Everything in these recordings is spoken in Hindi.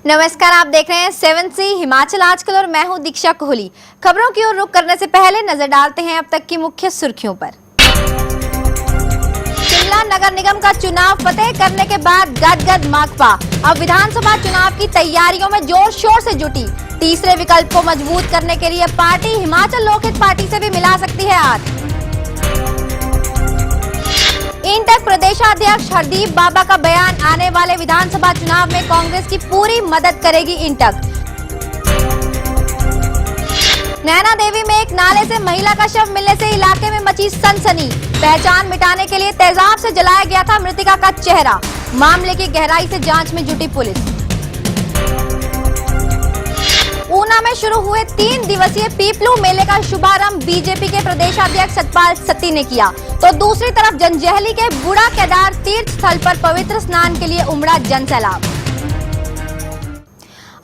नमस्कार, आप देख रहे हैं 7C हिमाचल आजकल और मैं हूं दीक्षा कोहली। खबरों की ओर रुख करने से पहले नजर डालते हैं अब तक की मुख्य सुर्खियों पर। शिमला नगर निगम का चुनाव फतेह करने के बाद गदगद माकपा, अब विधानसभा चुनाव की तैयारियों में जोर शोर से जुटी। तीसरे विकल्प को मजबूत करने के लिए पार्टी हिमाचल लोकहित पार्टी से भी मिला सकती है हाथ। इंटक प्रदेशाध्यक्ष हरदीप बाबा का बयान, आने वाले विधानसभा चुनाव में कांग्रेस की पूरी मदद करेगी इंटक। नैना देवी में एक नाले से महिला का शव मिलने से इलाके में मची सनसनी, पहचान मिटाने के लिए तेजाब से जलाया गया था मृतका का चेहरा। मामले की गहराई से जांच में जुटी पुलिस। ऊना में शुरू हुए 3 दिवसीय पीपलू मेले का शुभारंभ बीजेपी के प्रदेशाध्यक्ष सतपाल सत्ती ने किया, तो दूसरी तरफ जंजैहली के बूढ़ा केदार तीर्थ स्थल पर पवित्र स्नान के लिए उमड़ा जनसैलाब।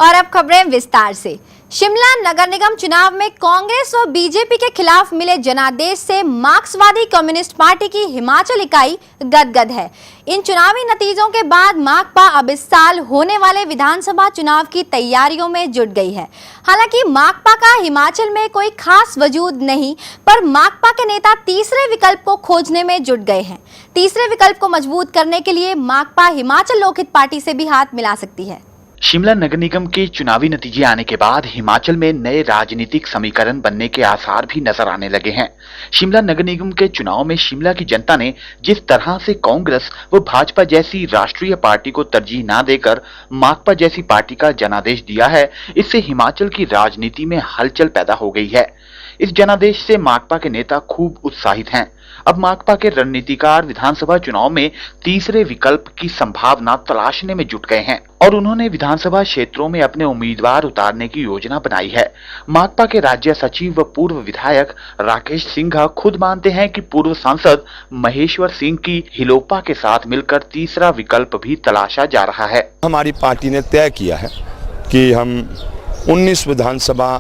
और अब खबरें विस्तार से। शिमला नगर निगम चुनाव में कांग्रेस व बीजेपी के खिलाफ मिले जनादेश से मार्क्सवादी कम्युनिस्ट पार्टी की हिमाचल इकाई गदगद है। इन चुनावी नतीजों के बाद माकपा अब इस साल होने वाले विधानसभा चुनाव की तैयारियों में जुट गई है। हालांकि माकपा का हिमाचल में कोई खास वजूद नहीं, पर माकपा के नेता तीसरे विकल्प को खोजने में जुट गए हैं। तीसरे विकल्प को मजबूत करने के लिए माकपा हिमाचल लोकहित पार्टी से भी हाथ मिला सकती है। शिमला नगर निगम के चुनावी नतीजे आने के बाद हिमाचल में नए राजनीतिक समीकरण बनने के आसार भी नजर आने लगे हैं। शिमला नगर निगम के चुनाव में शिमला की जनता ने जिस तरह से कांग्रेस व भाजपा जैसी राष्ट्रीय पार्टी को तरजीह न देकर माकपा जैसी पार्टी का जनादेश दिया है, इससे हिमाचल की राजनीति में हलचल पैदा हो गई है। इस जनादेश से माकपा के नेता खूब उत्साहित हैं। अब माकपा के रणनीतिकार विधानसभा चुनाव में तीसरे विकल्प की संभावना तलाशने में जुट गए हैं और उन्होंने विधानसभा क्षेत्रों में अपने उम्मीदवार उतारने की योजना बनाई है। माकपा के राज्य सचिव व पूर्व विधायक राकेश सिंघा खुद मानते हैं कि पूर्व सांसद महेश्वर सिंह की हिलोपा के साथ मिलकर तीसरा विकल्प भी तलाशा जा रहा है। हमारी पार्टी ने तय किया है कि हम 19 विधानसभा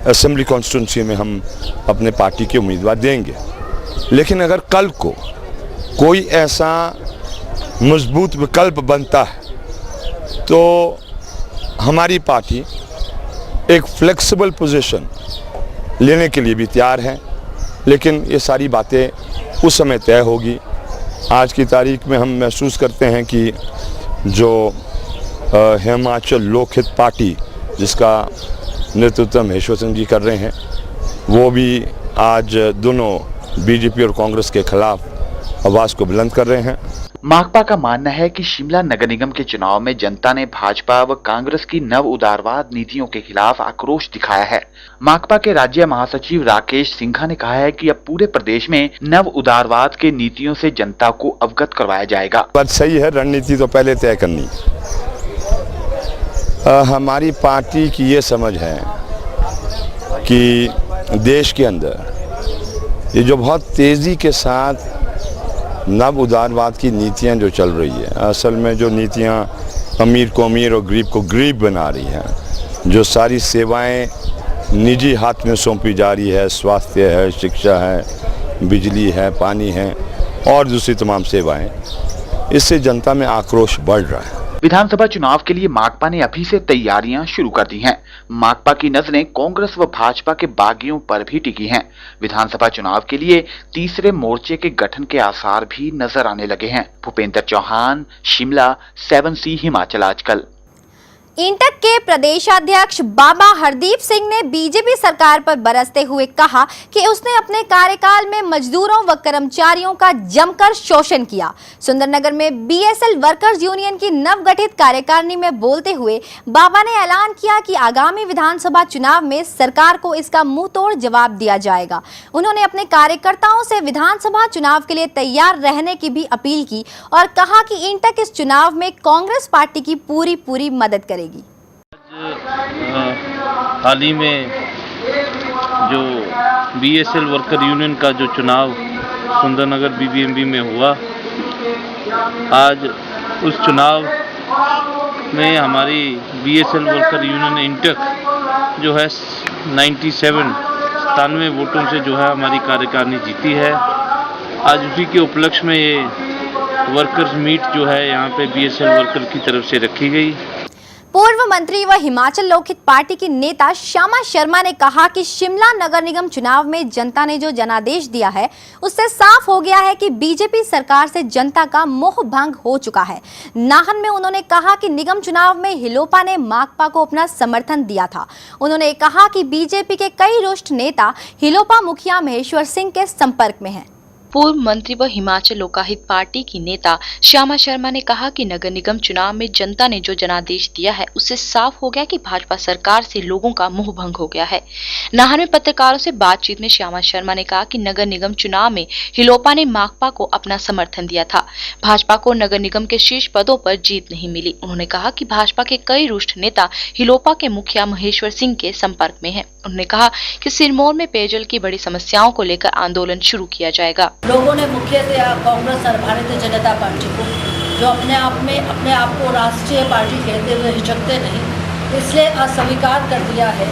असेंबली कॉन्स्टिट्यूंसी में हम अपने पार्टी के उम्मीदवार देंगे, लेकिन अगर कल को कोई ऐसा मजबूत विकल्प बनता है तो हमारी पार्टी एक फ्लेक्सिबल पोजीशन लेने के लिए भी तैयार है, लेकिन ये सारी बातें उस समय तय होगी। आज की तारीख में हम महसूस करते हैं कि जो हिमाचल लोकहित पार्टी जिसका नेतृत्व महेश्वर सिंह जी कर रहे हैं, वो भी आज दोनों बीजेपी और कांग्रेस के खिलाफ आवाज को बुलंद कर रहे हैं। माकपा का मानना है कि शिमला नगर निगम के चुनाव में जनता ने भाजपा व कांग्रेस की नव उदारवाद नीतियों के खिलाफ आक्रोश दिखाया है। माकपा के राज्य महासचिव राकेश सिंघा ने कहा है कि अब पूरे प्रदेश में नव उदारवाद के नीतियों से जनता को अवगत करवाया जाएगा। बात सही है, रणनीति तो पहले तय करनी। हमारी पार्टी की ये समझ है कि देश के अंदर ये जो बहुत तेज़ी के साथ नव उदारवाद की नीतियां जो चल रही है, असल में जो नीतियां अमीर को अमीर और गरीब को गरीब बना रही हैं, जो सारी सेवाएं निजी हाथ में सौंपी जा रही है, स्वास्थ्य है, शिक्षा है, बिजली है, पानी है और दूसरी तमाम सेवाएं, इससे जनता में आक्रोश बढ़ रहा है। विधानसभा चुनाव के लिए माकपा ने अभी से तैयारियां शुरू कर दी हैं। माकपा की नजरें कांग्रेस व भाजपा के बागियों पर भी टिकी हैं। विधानसभा चुनाव के लिए तीसरे मोर्चे के गठन के आसार भी नजर आने लगे हैं। भूपेंद्र चौहान, शिमला, 7C हिमाचल आजकल। इंटक के प्रदेशाध्यक्ष बाबा हरदीप सिंह ने बीजेपी सरकार पर बरसते हुए कहा कि उसने अपने कार्यकाल में मजदूरों व कर्मचारियों का जमकर शोषण किया। सुंदरनगर में बीएसएल वर्कर्स यूनियन की नवगठित कार्यकारिणी में बोलते हुए बाबा ने ऐलान किया कि आगामी विधानसभा चुनाव में सरकार को इसका मुंहतोड़ जवाब दिया जाएगा। उन्होंने अपने कार्यकर्ताओं से विधानसभा चुनाव के लिए तैयार रहने की भी अपील की और कहा कि इंटक इस चुनाव में कांग्रेस पार्टी की पूरी मदद करेगी। हाल ही में जो बीएसएल वर्कर यूनियन का जो चुनाव सुंदरनगर बीबीएमबी में हुआ, आज उस चुनाव में हमारी बीएसएल वर्कर यूनियन इंटक जो है 97 वोटों से जो है हमारी कार्यकारिणी जीती है। आज उसी के उपलक्ष्य में ये वर्कर्स मीट जो है यहाँ पे बीएसएल वर्कर की तरफ से रखी गई। पूर्व मंत्री व हिमाचल लोकहित पार्टी की नेता श्यामा शर्मा ने कहा कि शिमला नगर निगम चुनाव में जनता ने जो जनादेश दिया है उससे साफ हो गया है कि बीजेपी सरकार से जनता का मोह भंग हो चुका है। नाहन में उन्होंने कहा कि निगम चुनाव में हिलोपा ने माकपा को अपना समर्थन दिया था। उन्होंने कहा कि बीजेपी के कई रुष्ट नेता हिलोपा मुखिया महेश्वर सिंह के संपर्क में हैं। पूर्व मंत्री व हिमाचल लोकहित पार्टी की नेता श्यामा शर्मा ने कहा कि नगर निगम चुनाव में जनता ने जो जनादेश दिया है उससे साफ हो गया कि भाजपा सरकार से लोगों का मोह भंग हो गया है। नाहन में पत्रकारों से बातचीत में श्यामा शर्मा ने कहा कि नगर निगम चुनाव में हिलोपा ने माकपा को अपना समर्थन दिया था। भाजपा को नगर निगम के शीर्ष पदों पर जीत नहीं मिली। उन्होंने कहा कि भाजपा के कई रुष्ट नेता हिलोपा के मुखिया महेश्वर सिंह के संपर्क में हैं। उन्होंने कहा कि सिरमौर में पेयजल की बड़ी समस्याओं को लेकर आंदोलन शुरू किया जाएगा। लोगों ने मुख्यतः कांग्रेस और भारतीय जनता पार्टी को, जो अपने आप को राष्ट्रीय पार्टी कहते हुए हिचकते नहीं, इसलिए अस्वीकार कर दिया है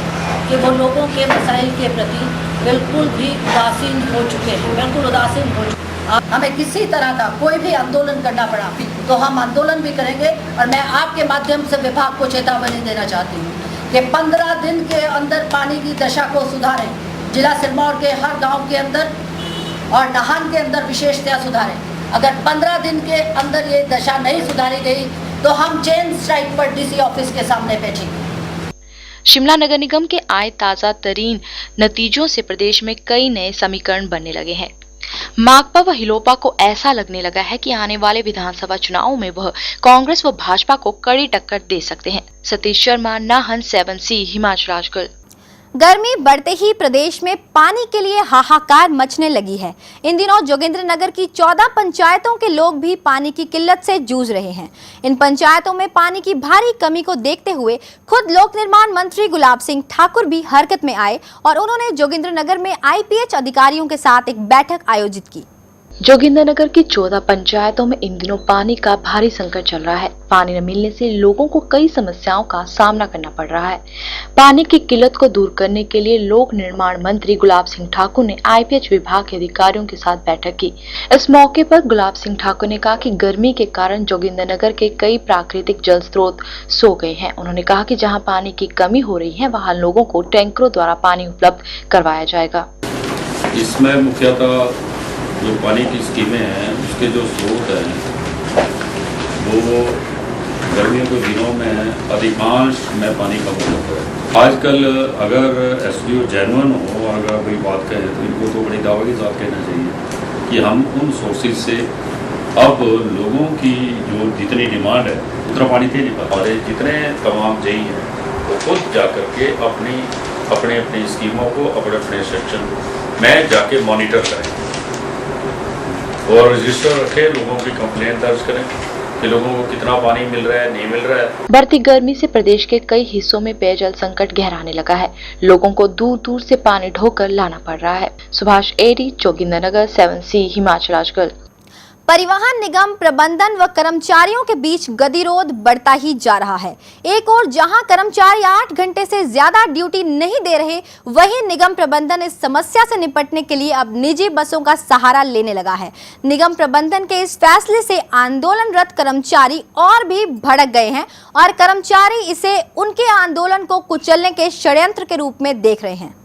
कि वो लोगों के मसाइल के प्रति बिल्कुल भी उदासीन हो चुके हैं। हमें किसी तरह का कोई भी आंदोलन करना पड़ा तो हम आंदोलन भी करेंगे। और मैं आपके माध्यम से विभाग को चेतावनी देना चाहती हूँ कि 15 दिन के अंदर पानी की दशा को सुधारें। जिला सिरमौर के हर गाँव के अंदर और नाहन के अंदर विशेषतया सुधारें। अगर 15 दिन के अंदर ये दशा नहीं सुधारी गई तो हम चेन स्ट्राइक पर डीसी ऑफिस के सामने बैठेंगे। शिमला नगर निगम के आए ताजा तरीन नतीजों से प्रदेश में कई नए समीकरण बनने लगे हैं। माकपा व हिलोपा को ऐसा लगने लगा है कि आने वाले विधानसभा चुनावों में वह कांग्रेस व भाजपा को कड़ी टक्कर दे सकते हैं। सतीश शर्मा, नाहन, 7C, हिमाचल आजकल। गर्मी बढ़ते ही प्रदेश में पानी के लिए हाहाकार मचने लगी है। इन दिनों जोगिंद्रनगर की 14 पंचायतों के लोग भी पानी की किल्लत से जूझ रहे हैं। इन पंचायतों में पानी की भारी कमी को देखते हुए खुद लोक निर्माण मंत्री गुलाब सिंह ठाकुर भी हरकत में आए और उन्होंने जोगिंद्रनगर में IPH अधिकारियों के साथ एक बैठक आयोजित की। जोगिंद्रनगर की 14 पंचायतों में इन दिनों पानी का भारी संकट चल रहा है। पानी न मिलने से लोगों को कई समस्याओं का सामना करना पड़ रहा है। पानी की किल्लत को दूर करने के लिए लोक निर्माण मंत्री गुलाब सिंह ठाकुर ने IPH विभाग के अधिकारियों के साथ बैठक की। इस मौके पर गुलाब सिंह ठाकुर ने कहा कि गर्मी के कारण जोगिंद्रनगर के कई प्राकृतिक जल स्रोत सो गए हैं। उन्होंने कहा कि जहाँ पानी की कमी हो रही है वहाँ लोगों को टैंकरों द्वारा पानी उपलब्ध करवाया जाएगा। इसमें मुख्यतः जो पानी की स्कीमें हैं उसके जो स्रोत हैं वो गर्मियों के दिनों में अधिकांश में पानी कम हो जाता है। आजकल अगर SDO जेन्युइन हो और अगर कोई बात कहें तो इनको तो बड़ी दावे के साथ कहना चाहिए कि हम उन सोर्सेज से अब लोगों की जो जितनी डिमांड है उतना पानी दे नहीं पाते। और जितने तमाम जेई हैं वो खुद जा करके अपनी स्कीमों को अपने सेक्शन में जाके मॉनिटर करें और रजिस्टर रखें, लोगों की कंप्लेंट दर्ज करें कि लोगों को कितना पानी मिल रहा है, नहीं मिल रहा है। बढ़ती गर्मी से प्रदेश के कई हिस्सों में पेयजल संकट गहराने लगा है। लोगों को दूर दूर से पानी ढोकर लाना पड़ रहा है। सुभाष एडी, जोगिंद्रनगर, 7C, हिमाचल आजकल। परिवहन निगम प्रबंधन व कर्मचारियों के बीच गतिरोध बढ़ता ही जा रहा है। एक और जहां कर्मचारी 8 घंटे से ज्यादा ड्यूटी नहीं दे रहे, वहीं निगम प्रबंधन इस समस्या से निपटने के लिए अब निजी बसों का सहारा लेने लगा है। निगम प्रबंधन के इस फैसले से आंदोलनरत कर्मचारी और भी भड़क गए हैं और कर्मचारी इसे उनके आंदोलन को कुचलने के षड्यंत्र के रूप में देख रहे हैं।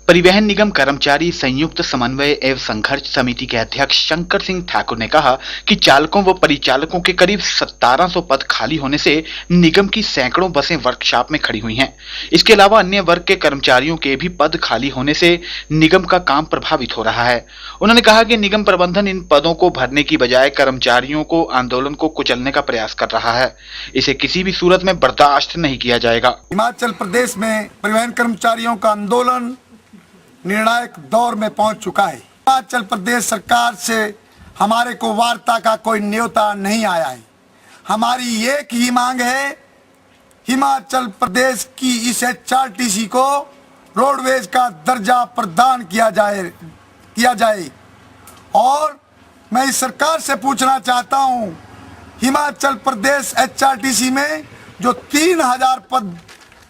परिवहन निगम कर्मचारी संयुक्त समन्वय एवं संघर्ष समिति के अध्यक्ष शंकर सिंह ठाकुर ने कहा कि चालकों व परिचालकों के करीब 1700 पद खाली होने से निगम की सैकड़ों बसें वर्कशॉप में खड़ी हुई हैं। इसके अलावा अन्य वर्ग के कर्मचारियों के भी पद खाली होने से निगम का काम प्रभावित हो रहा है। उन्होंने कहा कि निगम प्रबंधन इन पदों को भरने की बजाय कर्मचारियों को आंदोलन को कुचलने का प्रयास कर रहा है। इसे किसी भी सूरत में बर्दाश्त नहीं किया जाएगा। हिमाचल प्रदेश में परिवहन कर्मचारियों का आंदोलन निर्णायक दौर में पहुंच चुका है। हिमाचल प्रदेश सरकार से हमारे को वार्ता का कोई न्योता नहीं आया है। हमारी एक ही मांग है, हिमाचल प्रदेश की इस HRTC को रोडवेज का दर्जा प्रदान किया जाए। और मैं इस सरकार से पूछना चाहता हूं, हिमाचल प्रदेश HRTC में जो 3000 पद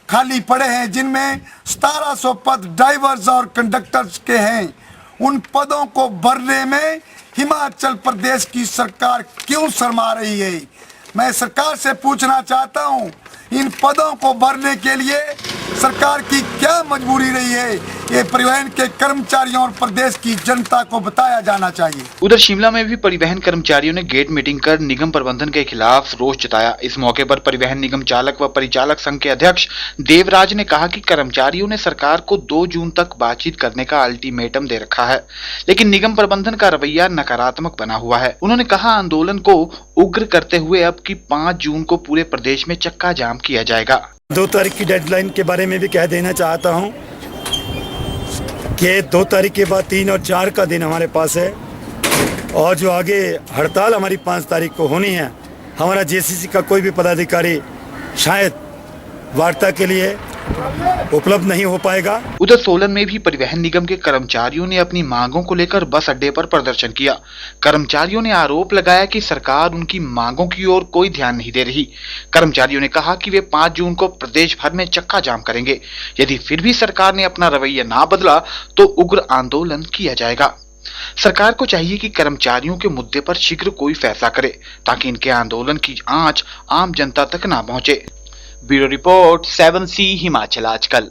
खाली पड़े हैं, जिनमें 1700 पद ड्राइवर्स और कंडक्टर्स के हैं, उन पदों को भरने में हिमाचल प्रदेश की सरकार क्यों शर्मा रही है? मैं सरकार से पूछना चाहता हूं, इन पदों को भरने के लिए सरकार की क्या मजबूरी रही है? ये परिवहन के कर्मचारियों और प्रदेश की जनता को बताया जाना चाहिए। उधर शिमला में भी परिवहन कर्मचारियों ने गेट मीटिंग कर निगम प्रबंधन के खिलाफ रोष जताया। इस मौके पर परिवहन निगम चालक व परिचालक संघ के अध्यक्ष देवराज ने कहा कि कर्मचारियों ने सरकार को 2 जून तक बातचीत करने का अल्टीमेटम दे रखा है, लेकिन निगम प्रबंधन का रवैया नकारात्मक बना हुआ है। उन्होंने कहा आंदोलन को उग्र करते हुए अब की 5 जून को पूरे प्रदेश में चक्का जाम किया जाएगा। 2 तारीख की डेडलाइन के बारे में भी कह देना चाहता हूं कि 2 तारीख के बाद 3 और 4 का दिन हमारे पास है, और जो आगे हड़ताल हमारी 5 तारीख को होनी है, हमारा जेसीसी का कोई भी पदाधिकारी शायद वार्ता के लिए उपलब्ध नहीं हो पाएगा। उधर सोलन में भी परिवहन निगम के कर्मचारियों ने अपनी मांगों को लेकर बस अड्डे पर प्रदर्शन किया। कर्मचारियों ने आरोप लगाया कि सरकार उनकी मांगों की ओर कोई ध्यान नहीं दे रही। कर्मचारियों ने कहा कि वे 5 जून को प्रदेश भर में चक्का जाम करेंगे। यदि फिर भी सरकार ने अपना रवैया ना बदला तो उग्र आंदोलन किया जाएगा। सरकार को चाहिए कि कर्मचारियों के मुद्दे पर शीघ्र कोई फैसला करे ताकि इनके आंदोलन की आंच आम जनता तक ना पहुंचे। ब्यूरो रिपोर्ट 7C हिमाचल आजकल।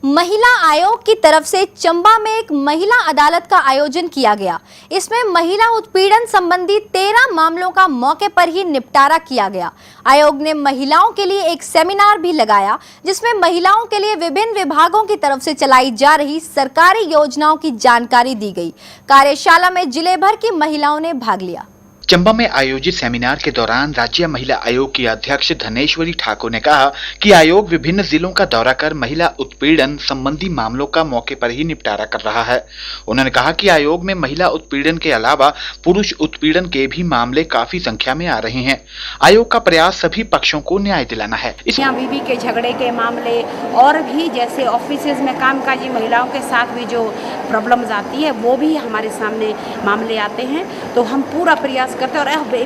महिला आयोग की तरफ से चंबा में एक महिला अदालत का आयोजन किया गया। इसमें महिला उत्पीड़न संबंधी 13 मामलों का मौके पर ही निपटारा किया गया। आयोग ने महिलाओं के लिए एक सेमिनार भी लगाया, जिसमें महिलाओं के लिए विभिन्न विभागों की तरफ से चलाई जा रही सरकारी योजनाओं की जानकारी दी गई। कार्यशाला में जिले भर की महिलाओं ने भाग लिया। चंबा में आयोजित सेमिनार के दौरान राज्य महिला आयोग की अध्यक्ष धनेश्वरी ठाकुर ने कहा कि आयोग विभिन्न जिलों का दौरा कर महिला उत्पीड़न संबंधी मामलों का मौके पर ही निपटारा कर रहा है। उन्होंने कहा कि आयोग में महिला उत्पीड़न के अलावा पुरुष उत्पीड़न के भी मामले काफी संख्या में आ रहे हैं। आयोग का प्रयास सभी पक्षों को न्याय दिलाना है। बीवी के झगड़े के मामले और भी जैसे ऑफिसेज में कामकाजी महिलाओं के साथ भी जो प्रॉब्लम्स आती है वो भी हमारे सामने मामले आते हैं, तो हम पूरा प्रयास करते हैं। और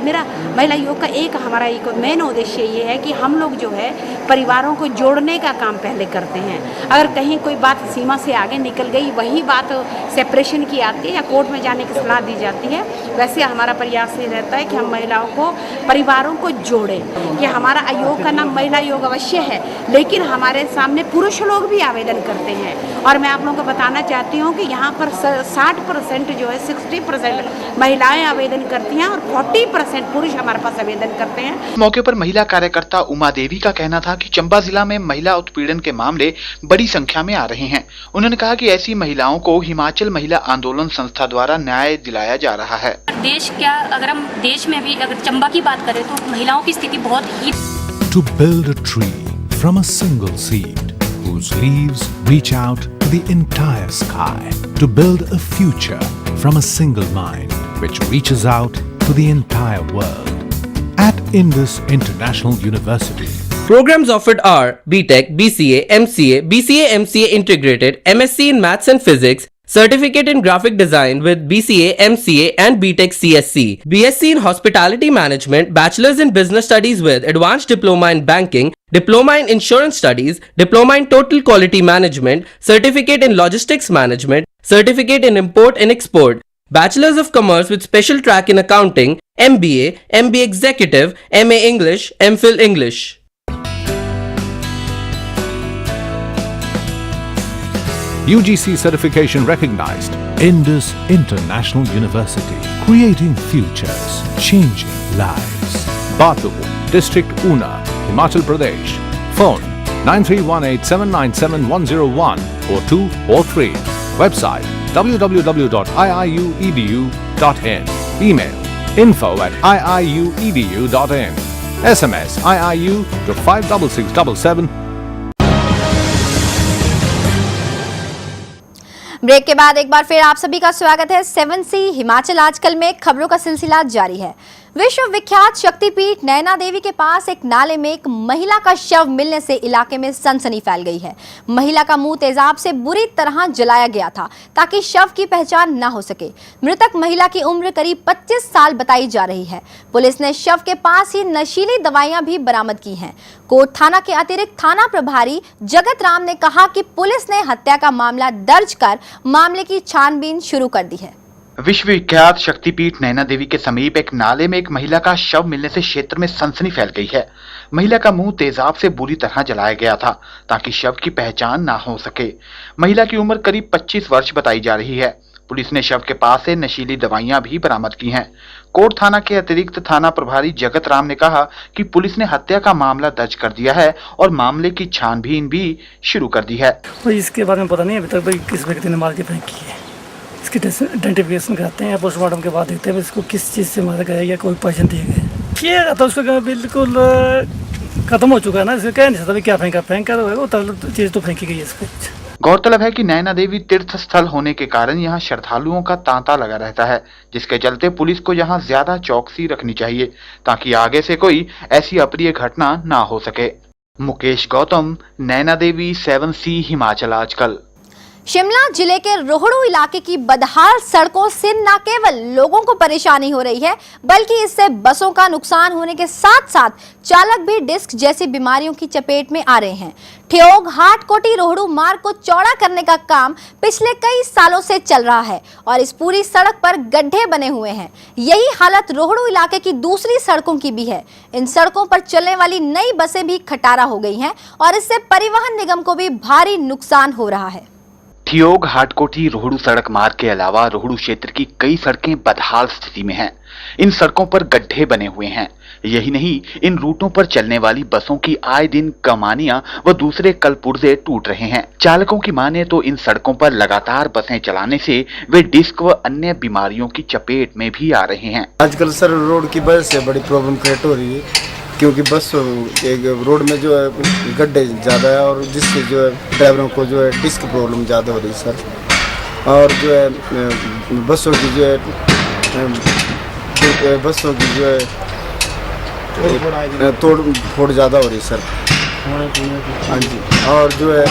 मेरा महिला आयोग का हमारा एक मेन उद्देश्य ये है कि हम लोग जो है परिवारों को जोड़ने का काम पहले करते हैं। अगर कहीं कोई बात सीमा से आगे निकल गई, वही बात सेपरेशन की आती है या कोर्ट में जाने की सलाह दी जाती है, वैसे हमारा प्रयास ये रहता है कि हम महिलाओं को परिवारों को जोड़ें। ये हमारा आयोग का नाम महिला आयोग अवश्य है, लेकिन हमारे सामने पुरुष लोग भी आवेदन करते हैं। और मैं आप लोगों को बताना चाहती हूँ कि यहाँ पर 60% जो है 60% महिलाएं आवेदन करती हैं और 40% पुरुष हमारे पास आवेदन करते हैं। मौके पर महिला कार्यकर्ता उमा देवी का कहना था कि चंबा जिला में महिला उत्पीड़न के मामले बड़ी संख्या में आ रहे हैं। उन्होंने कहा कि ऐसी महिलाओं को हिमाचल महिला आंदोलन संस्था द्वारा न्याय दिलाया जा रहा है। देश क्या, अगर हम देश में भी अगर चंबा की बात करें तो महिलाओं की स्थिति बहुत ही। To build a tree from a single seed whose leaves reach out to the entire sky. To build a future from a single mind which reaches out to the entire world. At Indus International University. Programs offered are BTech, BCA, MCA, BCA MCA Integrated, MSc in Maths and Physics, Certificate in Graphic Design with BCA, MCA and BTech CSC, BSc in Hospitality Management, Bachelor's in Business Studies with Advanced Diploma in Banking, Diploma in Insurance Studies, Diploma in Total Quality Management, Certificate in Logistics Management, Certificate in Import and Export, Bachelor's of Commerce with Special Track in Accounting, MBA, MBA Executive, MA English, MPhil English. UGC certification recognized. Indus International University. Creating futures. Changing lives. Batu, District Una, Himachal Pradesh. Phone 9318797101 or 2 or 3. Website www.iiuedu.in. Email info@iiuedu.in. SMS IIU to 56677. Break के बाद एक बार फिर आप सभी का स्वागत है। 7C हिमाचल आजकल में खबरों का सिलसिला जारी है। विश्व विख्यात शक्तिपीठ नैना देवी के पास एक नाले में एक महिला का शव मिलने से इलाके में सनसनी फैल गई है। महिला का मुंह तेजाब से बुरी तरह जलाया गया था ताकि शव की पहचान न हो सके। मृतक महिला की उम्र करीब 25 साल बताई जा रही है। पुलिस ने शव के पास ही नशीली दवाइयां भी बरामद की हैं। कोट थाना के अतिरिक्त थाना प्रभारी जगत राम ने कहा कि पुलिस ने हत्या का मामला दर्ज कर मामले की छानबीन शुरू कर दी है। विश्व विख्यात शक्तिपीठ नैना देवी के समीप एक नाले में एक महिला का शव मिलने से क्षेत्र में सनसनी फैल गई है। महिला का मुंह तेजाब से बुरी तरह जलाया गया था ताकि शव की पहचान ना हो सके। महिला की उम्र करीब 25 वर्ष बताई जा रही है। पुलिस ने शव के पास से नशीली दवाइयां भी बरामद की हैं। कोट थाना के अतिरिक्त थाना प्रभारी जगत राम ने कहा कि पुलिस ने हत्या का मामला दर्ज कर दिया है और मामले की छानबीन भी शुरू कर दी है। तो इसके बारे में पता नहीं अभी तक किस व्यक्ति ने मार के फेंकी है। इसकी आइडेंटिफिकेशन कराते हैं, पोस्टमार्टम के बाद देखते हैं इसको किस चीज़ से मारा गया या कोई पॉइजन दिए गए। किया था उसको बिल्कुल खत्म हो चुका है ना, इसको कह नहीं सकता क्या फेंका वो चीज़ तो फेंकी गई है इसको। गौरतलब है कि नैना देवी तीर्थ स्थल होने के कारण यहाँ श्रद्धालुओं का तांता लगा रहता है, जिसके चलते पुलिस को यहाँ ज्यादा चौकसी रखनी चाहिए ताकि आगे से कोई ऐसी अप्रिय घटना ना हो सके। मुकेश गौतम, नैना देवी, 7C हिमाचल आजकल। शिमला जिले के रोहड़ू इलाके की बदहाल सड़कों से न केवल लोगों को परेशानी हो रही है बल्कि इससे बसों का नुकसान होने के साथ साथ चालक भी डिस्क जैसी बीमारियों की चपेट में आ रहे हैं। ठियोग हाटकोटी रोहड़ू मार्ग को चौड़ा करने का काम पिछले कई सालों से चल रहा है और इस पूरी सड़क पर गड्ढे बने हुए हैं। यही हालत रोहड़ू इलाके की दूसरी सड़कों की भी है। इन सड़कों पर चलने वाली नई बसें भी खटारा हो गई हैं और इससे परिवहन निगम को भी भारी नुकसान हो रहा है। ठियोग हाटकोटी रोहड़ू सड़क मार्ग के अलावा रोहड़ू क्षेत्र की कई सड़कें बदहाल स्थिति में हैं। इन सड़कों पर गड्ढे बने हुए हैं। यही नहीं, इन रूटों पर चलने वाली बसों की आए दिन कमानियां व दूसरे कलपुर्जे टूट रहे हैं। चालकों की माने तो इन सड़कों पर लगातार बसें चलाने से वे डिस्क व अन्य बीमारियों की चपेट में भी आ रहे हैं। आजकल सर रोड की वजह से बड़ी प्रॉब्लम क्रिएट हो रही है क्योंकि बस एक रोड में जो है गड्ढे ज़्यादा है और जिससे जो है ड्राइवरों को जो है डिस्क प्रॉब्लम ज़्यादा हो रही है सर। और जो है बसों की जो है तोड़ फोड़ ज़्यादा हो रही है सर। हाँ जी। और जो है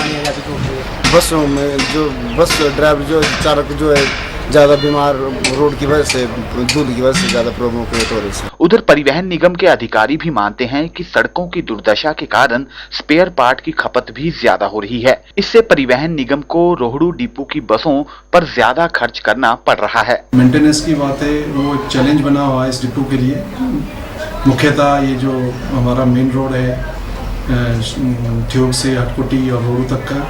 बसों में जो बस ड्राइवर जो चालक जो है ज़्यादा बीमार रोड की वजह से, दूध की वजह से ज़्यादा प्रॉब्लम क्रिएट हो रही है। उधर परिवहन निगम के अधिकारी भी मानते हैं कि सड़कों की दुर्दशा के कारण स्पेयर पार्ट की खपत भी ज्यादा हो रही है। इससे परिवहन निगम को रोहड़ू डिपो की बसों पर ज्यादा खर्च करना पड़ रहा है। मेंटेनेंस की बात है, वो एक चैलेंज बना हुआ है इस डिपो के लिए। मुख्यतः ये जो हमारा मेन रोड है ठियोग से हाटकोटी और रोहड़ू तक का,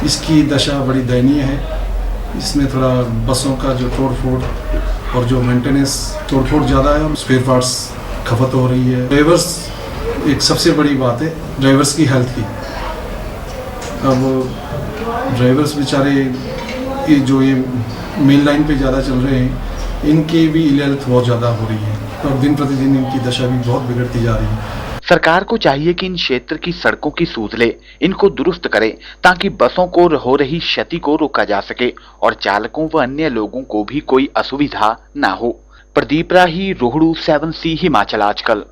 इसकी दशा बड़ी दयनीय है। इसमें थोड़ा बसों का जो तोड़ फोड़ और जो मेंटेनेंस तोड़ फोड़ ज़्यादा है और स्पेयर पार्ट्स खपत हो रही है। ड्राइवर्स एक सबसे बड़ी बात है, ड्राइवर्स की हेल्थ की। अब ड्राइवर्स बेचारे ये जो ये मेन लाइन पे ज़्यादा चल रहे हैं, इनकी भी इल हेल्थ बहुत ज़्यादा हो रही है और दिन प्रतिदिन इनकी दशा भी बहुत बिगड़ती जा रही है। सरकार को चाहिए कि इन क्षेत्र की सड़कों की सूध ले, इनको दुरुस्त करे ताकि बसों को हो रही क्षति को रोका जा सके और चालकों व अन्य लोगों को भी कोई असुविधा ना हो। प्रदीप राही, रोहड़ू, 7C हिमाचल आजकल।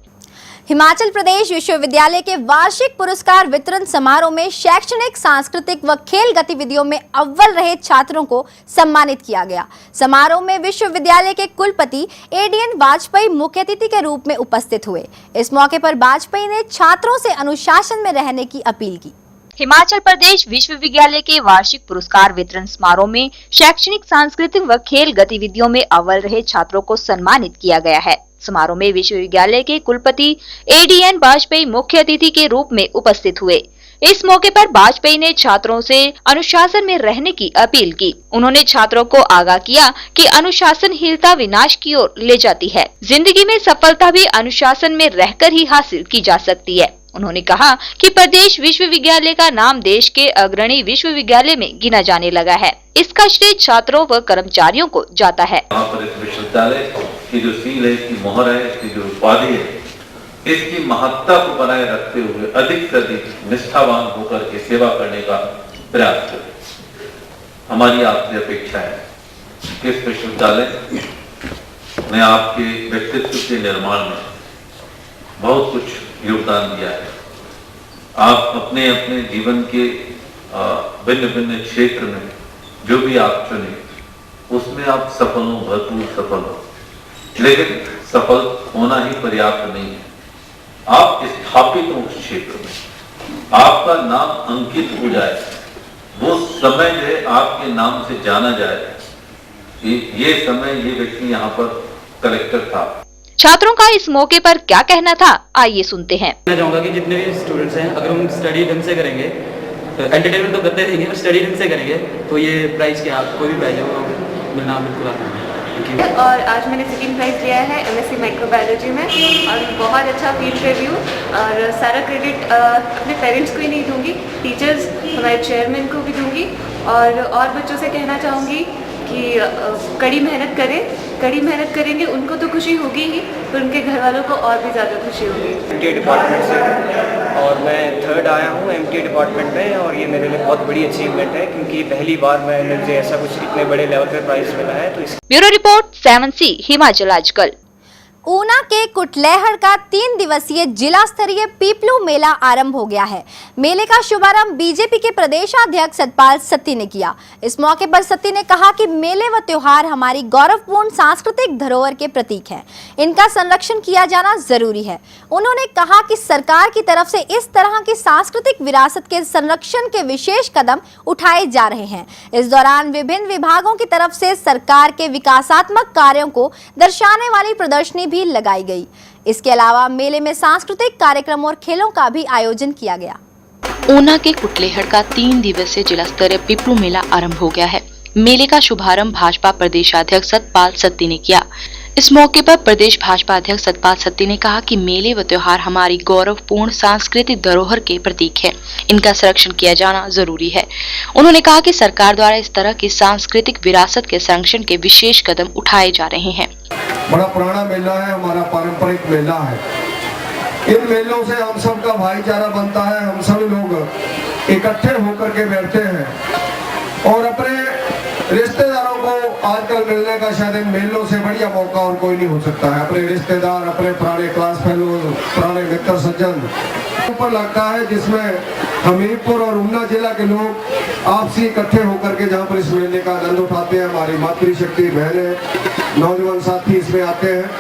हिमाचल प्रदेश विश्वविद्यालय के वार्षिक पुरस्कार वितरण समारोह में शैक्षणिक, सांस्कृतिक व खेल गतिविधियों में अव्वल रहे छात्रों को सम्मानित किया गया। समारोह में विश्वविद्यालय के कुलपति ADN वाजपेयी मुख्य अतिथि के रूप में उपस्थित हुए। इस मौके पर वाजपेयी ने छात्रों से अनुशासन में रहने की अपील की। हिमाचल प्रदेश विश्वविद्यालय के वार्षिक पुरस्कार वितरण समारोह में शैक्षणिक, सांस्कृतिक व खेल गतिविधियों में अव्वल रहे छात्रों को सम्मानित किया गया है। समारोह में विश्वविद्यालय के कुलपति ADN वाजपेयी मुख्य अतिथि के रूप में उपस्थित हुए। इस मौके पर वाजपेयी ने छात्रों से अनुशासन में रहने की अपील की। उन्होंने छात्रों को आगाह किया कि अनुशासनहीनता विनाश की ओर ले जाती है। जिंदगी में सफलता भी अनुशासन में रहकर ही हासिल की जा सकती है। उन्होंने कहा कि प्रदेश विश्वविद्यालय का नाम देश के अग्रणी विश्वविद्यालय में गिना जाने लगा है। इसका श्रेय छात्रों व कर्मचारियों को जाता है। यहाँ पर इस विश्वविद्यालय की जो सील है, इसकी मोहर है, इसकी जो उपाधि है, इसकी महत्ता को बनाए रखते हुए अधिक से अधिक निष्ठावान होकर के सेवा करने का प्रयास करें। हमारी आपसे अपेक्षा है कि इस विश्वविद्यालय ने आपके व्यक्तित्व के निर्माण में बहुत कुछ योगदान दिया है। आप अपने अपने जीवन के भिन्न भिन्न क्षेत्र में जो भी आप चुने उसमें आप सफल हो, भरपूर सफल हो, लेकिन सफल होना ही पर्याप्त नहीं है। आप स्थापित हो उस क्षेत्र में, आपका नाम अंकित हो जाए, वो समय जो है आपके नाम से जाना जाए, ये समय ये व्यक्ति यहाँ पर कलेक्टर था। छात्रों का इस मौके पर क्या कहना था, आइए सुनते हैं। मैं चाहूँगा कि जितने भी स्टूडेंट्स हैं, अगर हम स्टडी ढंग से करेंगे, एंटरटेनमेंट तो करते रहेंगे, स्टडी ढंग से करेंगे तो ये प्राइस क्या, कोई भी प्राइज हो मिलना बिल्कुल आसान है। और आज मैंने सेकंड प्राइज लिया है MSc माइक्रोबायोलॉजी में और बहुत अच्छा फील्ड रिव्यू, और सारा क्रेडिट अपने पेरेंट्स को ही नहीं दूंगी, टीचर्स, हमारे चेयरमैन को भी दूंगी, और बच्चों से कहना चाहूँगी कि कड़ी मेहनत करेंगे उनको तो खुशी होगी ही, पर उनके घर वालों को और भी ज़्यादा खुशी होगी। MTA डिपार्टमेंट से और मैं 3rd आया हूँ MTA डिपार्टमेंट में, और ये मेरे लिए बहुत बड़ी अचीवमेंट है क्योंकि पहली बार मुझे ऐसा कुछ इतने बड़े लेवल पे प्राइज मिला है। तो ब्यूरो रिपोर्ट 7C हिमाचल आजकल। ऊना के कुटलैहड़ का 3 दिवसीय जिला स्तरीय पीपलू मेला आरंभ हो गया है। मेले का शुभारंभ बीजेपी के प्रदेशाध्यक्ष सतपाल सत्ती ने किया। इस मौके पर सत्ती ने कहा कि मेले व त्योहार हमारी गौरवपूर्ण सांस्कृतिक धरोहर के प्रतीक हैं। इनका संरक्षण किया जाना जरूरी है। उन्होंने कहा कि सरकार की तरफ से इस तरह की सांस्कृतिक विरासत के संरक्षण के विशेष कदम उठाए जा रहे हैं। इस दौरान विभिन्न विभागों की तरफ से सरकार के विकासात्मक कार्यों को दर्शाने वाली प्रदर्शनी भी लगाई गई। इसके अलावा मेले में सांस्कृतिक कार्यक्रम और खेलों का भी आयोजन किया गया। ऊना के कुटलैहड़ का 3 दिवसीय जिला स्तरीय पीपलू मेला आरंभ हो गया है। मेले का शुभारंभ भाजपा प्रदेशाध्यक्ष सतपाल सत्ती ने किया। इस मौके पर प्रदेश भाजपा अध्यक्ष सतपाल सत्ती ने कहा कि मेले व त्योहार हमारी गौरवपूर्ण सांस्कृतिक धरोहर के प्रतीक है। इनका संरक्षण किया जाना जरूरी है। उन्होंने कहा कि सरकार द्वारा इस तरह की सांस्कृतिक विरासत के संरक्षण के विशेष कदम उठाए जा रहे हैं। बड़ा पुराना मेला है, हमारा पारंपरिक मेला है। इन मेलों से हम सब का भाईचारा बनता है, हम सब लोग इकट्ठे होकर के बैठते हैं और अपने रिश्तेदारों को आजकल मिलने का शायद इन मेलों से बढ़िया मौका और कोई नहीं हो सकता है। अपने रिश्तेदार, अपने पुराने क्लास फेलो, पुराने मित्र सज्जन ऊपर लगता है, जिसमें हमीरपुर और ऊना जिला के लोग आपसी इकट्ठे होकर के जहाँ पर इस मेले का आनंद उठाते हैं। हमारी मातृशक्ति बहनें, नौजवान साथी इसमें आते हैं,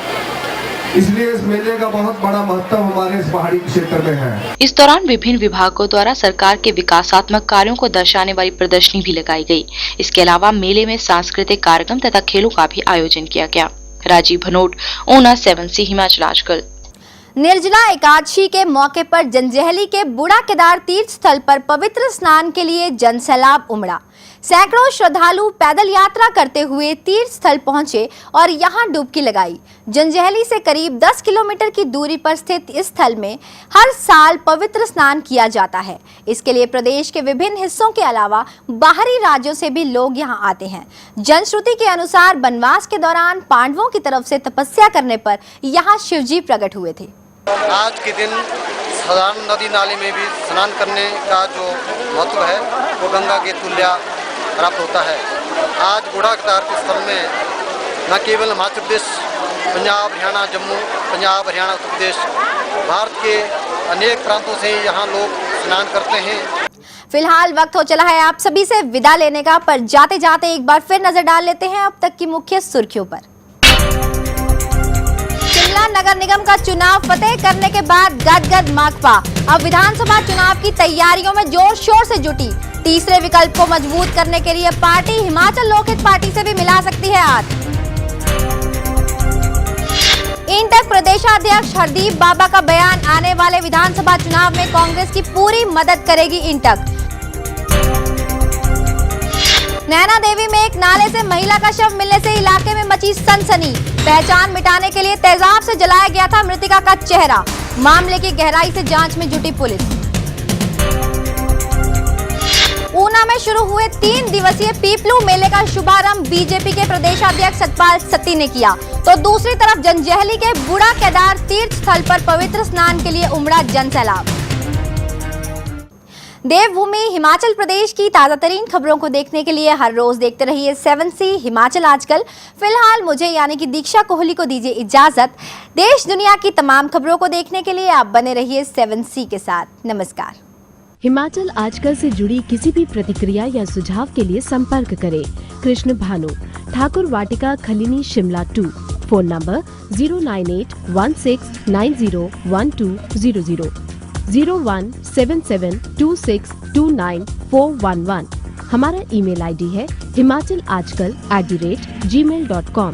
इसलिए इस मेले का बहुत बड़ा महत्व हमारे इस पहाड़ी क्षेत्र में है। इस दौरान विभिन्न विभागों द्वारा सरकार के विकासात्मक कार्यों को दर्शाने वाली प्रदर्शनी भी लगाई गई। इसके अलावा मेले में सांस्कृतिक कार्यक्रम तथा खेलों का भी आयोजन किया गया। राजीव भनोट, ऊना 7C हिमाचल आजकल। निर्जला एकादशी के मौके पर जंजैहली के बूढ़ा केदार तीर्थ स्थल पर पवित्र स्नान के लिए जनसैलाब उमड़ा। सैकड़ों श्रद्धालु पैदल यात्रा करते हुए तीर्थ स्थल पहुंचे और यहां डुबकी लगाई। जंजैहली से करीब 10 किलोमीटर की दूरी पर स्थित इस स्थल में हर साल पवित्र स्नान किया जाता है। इसके लिए प्रदेश के विभिन्न हिस्सों के अलावा बाहरी राज्यों से भी लोग यहां आते हैं। जनश्रुति के अनुसार वनवास के दौरान पांडवों की तरफ से तपस्या करने पर यहां शिवजी प्रकट हुए थे। आज के दिन साधारण नदी नाले में भी स्नान करने का जो महत्व है वो गंगा के तुल्य प्राप्त होता है। आज बूढ़ा केदार के स्थल में न केवल हिमाचल प्रदेश, पंजाब, हरियाणा, जम्मू, पंजाब, हरियाणा, उत्तर प्रदेश, भारत के अनेक प्रांतों से यहाँ लोग स्नान करते हैं। फिलहाल वक्त हो चला है आप सभी से विदा लेने का, पर जाते जाते एक बार फिर नजर डाल लेते हैं अब तक की मुख्य सुर्खियों पर। शिमला नगर निगम का चुनाव फतेह करने के बाद गदगद माकपा। अब विधानसभा चुनाव की तैयारियों में जोर शोर से जुटी। तीसरे विकल्प को मजबूत करने के लिए पार्टी हिमाचल लोकहित पार्टी से भी मिला सकती है हाथ। इंटक प्रदेशाध्यक्ष हरदीप बाबा का बयान, आने वाले विधानसभा चुनाव में कांग्रेस की पूरी मदद करेगी इंटक। नैना देवी में एक नाले से महिला का शव मिलने से इलाके में मची सनसनी। पहचान मिटाने के लिए तेजाब से जलाया गया था मृतका का चेहरा। मामले की गहराई से जांच में जुटी पुलिस। ऊना में शुरू हुए 3 दिवसीय पीपलू मेले का शुभारंभ बीजेपी के प्रदेशाध्यक्ष सतपाल सत्ती ने किया, तो दूसरी तरफ जंजैहली के बूढ़ा केदार तीर्थ स्थल पर पवित्र स्नान के लिए उमड़ा जनसैलाब। देवभूमि हिमाचल प्रदेश की ताज़ा तरीन खबरों को देखने के लिए हर रोज देखते रहिए 7C हिमाचल आजकल। फिलहाल मुझे यानी कि दीक्षा कोहली को दीजिए इजाजत। देश दुनिया की तमाम खबरों को देखने के लिए आप बने रहिए 7C के साथ। नमस्कार। हिमाचल आजकल से जुड़ी किसी भी प्रतिक्रिया या सुझाव के लिए संपर्क करें कृष्ण भानु, ठाकुर वाटिका, खलीनी, शिमला 2। Phone number 09816901200, 01772629411। हमारा ईमेल आईडी है himachalaajkal@gmail.com।